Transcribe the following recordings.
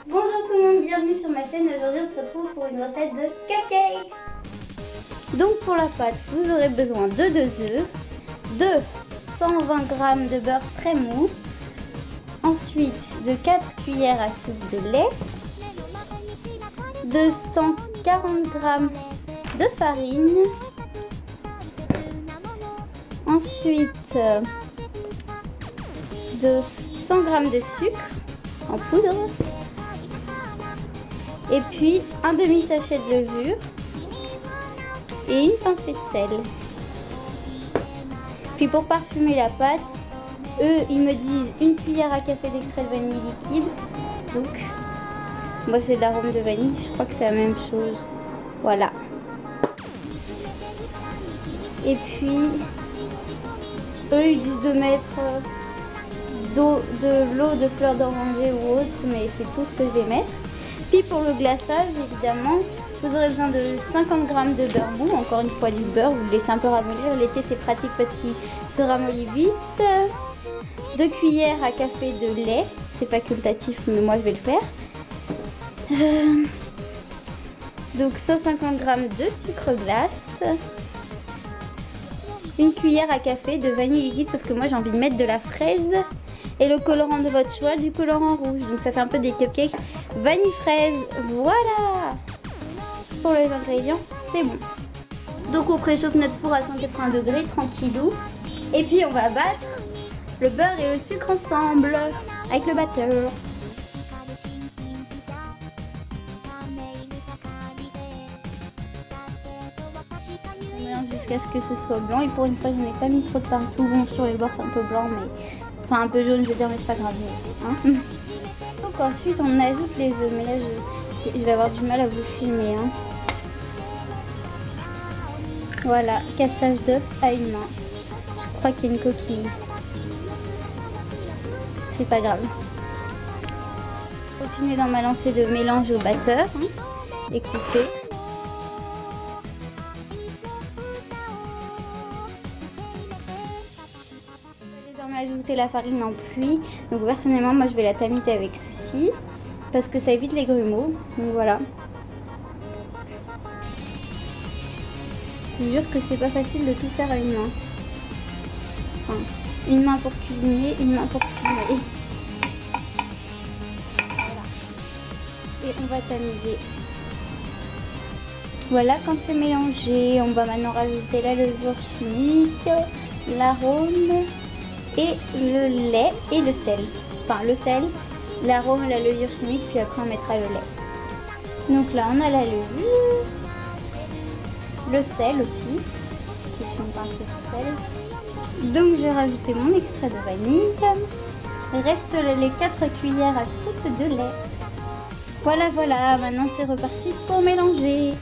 Bonjour tout le monde, bienvenue sur ma chaîne. Aujourd'hui on se retrouve pour une recette de cupcakes. Donc pour la pâte, vous aurez besoin de 2 œufs, de 120 g de beurre très mou, ensuite de 4 cuillères à soupe de lait, de 140 g de farine, ensuite de 100 g de sucre en poudre, et puis un demi-sachet de levure et une pincée de sel. Puis pour parfumer la pâte, eux ils me disent une cuillère à café d'extrait de vanille liquide. Donc moi c'est de l'arôme de vanille, je crois que c'est la même chose. Voilà. Et puis eux ils disent de mettre de l'eau de fleur d'oranger ou autre, mais c'est tout ce que je vais mettre. Puis pour le glaçage, évidemment, vous aurez besoin de 50 g de beurre mou, encore une fois du beurre, vous le laissez un peu ramollir. L'été c'est pratique parce qu'il se ramollit vite. 2 cuillères à café de lait, c'est facultatif mais moi je vais le faire. Donc 150 g de sucre glace. Une cuillère à café de vanille liquide, sauf que moi j'ai envie de mettre de la fraise. Et le colorant de votre choix, du colorant rouge. Donc ça fait un peu des cupcakes vanille fraise. Voilà. Pour les ingrédients, c'est bon. Donc on préchauffe notre four à 180 degrés, tranquillou. Et puis on va battre le beurre et le sucre ensemble avec le batteur. On mélange jusqu'à ce que ce soit blanc. Et pour une fois, je n'ai pas mis trop de partout. Bon, sur les bords c'est un peu blanc, mais enfin un peu jaune, je veux dire, mais c'est pas grave. Hein. Donc ensuite on ajoute les œufs, mais là je vais avoir du mal à vous filmer. Hein. Voilà, cassage d'œufs à une main. Je crois qu'il y a une coquille. C'est pas grave. Continuez dans ma lancée de mélange au batteur. Hein. Écoutez. Ajouter la farine en pluie. Donc personnellement moi je vais la tamiser avec ceci parce que ça évite les grumeaux. Donc voilà. Je vous jure que c'est pas facile de tout faire à une main. Enfin, une main pour cuisiner, une main pour filmer. Voilà. Et on va tamiser. Voilà, quand c'est mélangé, on va maintenant rajouter la levure chimique, l'arôme et le lait et le sel. Enfin le sel, l'arôme, la levure chimique, puis après on mettra le lait. Donc là on a la levure, le sel aussi, qui est une pincée de sel. Donc j'ai rajouté mon extrait de vanille. Il reste les 4 cuillères à soupe de lait. Voilà, voilà, maintenant c'est reparti pour mélanger.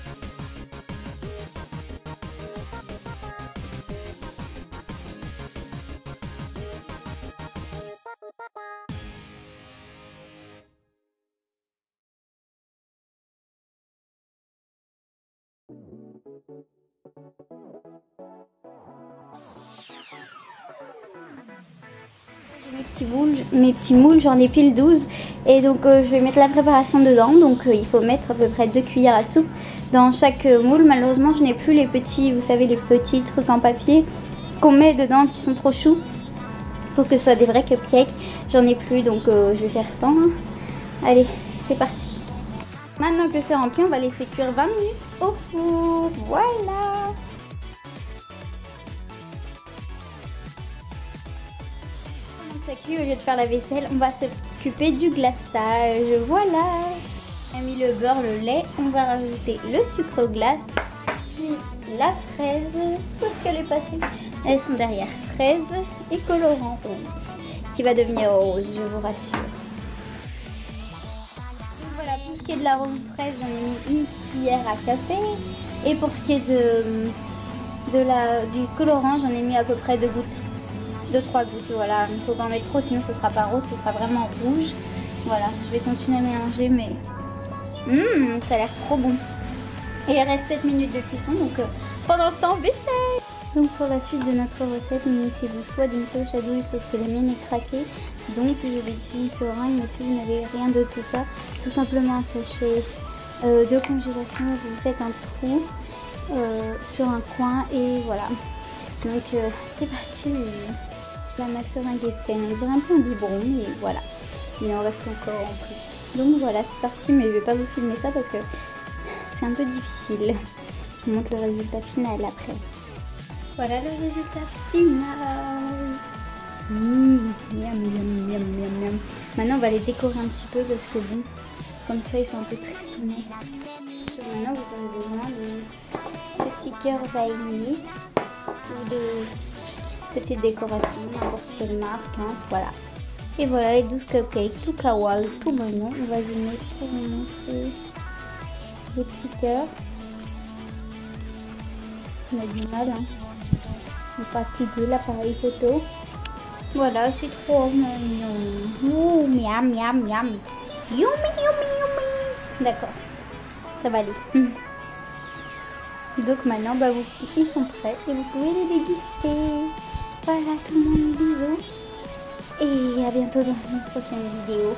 Mes petits moules, j'en ai pile 12 et donc je vais mettre la préparation dedans. Donc il faut mettre à peu près 2 cuillères à soupe dans chaque moule. Malheureusement je n'ai plus les petits, vous savez, les petits trucs en papier qu'on met dedans qui sont trop choux. Il faut que ce soit des vrais cupcakes, j'en ai plus donc je vais faire ça. Hein. Allez, c'est parti. Maintenant que c'est rempli, on va laisser cuire 20 minutes au four. Voilà. Ça cuit, au lieu de faire la vaisselle, on va s'occuper du glaçage. Voilà. On a mis le beurre, le lait, on va rajouter le sucre glace, puis la fraise. Tout ce qu'elle est passée, elles sont derrière. Fraise et colorant rose, qui va devenir rose, je vous rassure. Donc voilà, pour ce qui est de l'arôme fraise, j'en ai mis une cuillère à café. Et pour ce qui est du colorant, j'en ai mis à peu près 2 gouttes. 2-3 gouttes, voilà, il ne faut pas en mettre trop, sinon ce sera pas rose, ce sera vraiment rouge. Voilà, je vais continuer à mélanger, mais ça a l'air trop bon. Et il reste 7 minutes de cuisson, donc pendant ce temps, vaisselle. Donc pour la suite de notre recette, munissez-vous soit d'une cloche à douille, sauf que la mienne est craquée. Donc je vais utiliser une seringue, mais si vous n'avez rien de tout ça, tout simplement un sachet de congélation, vous faites un trou sur un coin et voilà. Donc c'est parti. Là ma seringue est pleine, elle dirait un peu un biberon, mais voilà. Il en reste encore en plus. Donc voilà, c'est parti, mais je vais pas vous filmer ça parce que c'est un peu difficile. Je vous montre le résultat final après. Voilà le résultat final. Miam, miam, miam, miam, miam. Maintenant, on va les décorer un petit peu parce que bon, comme ça, ils sont un peu tristounés. Maintenant, vous aurez besoin de petits cœurs vanillés ou de petites décorations, n'importe quelle marque, hein, voilà. Et voilà les 12 cupcakes, tout kawaii, tout mignon. On va les mettre pour vous montrer les petits cœurs. On a du mal, hein. On va fatiguer l'appareil photo. Voilà, c'est trop mignon. Ouh, miam, miam, miam. Yummy, yummy, yummy. D'accord, ça va aller. Donc maintenant, bah, ils sont prêts et vous pouvez les déguster. Voilà, tout le monde, bisous. Et à bientôt dans une prochaine vidéo.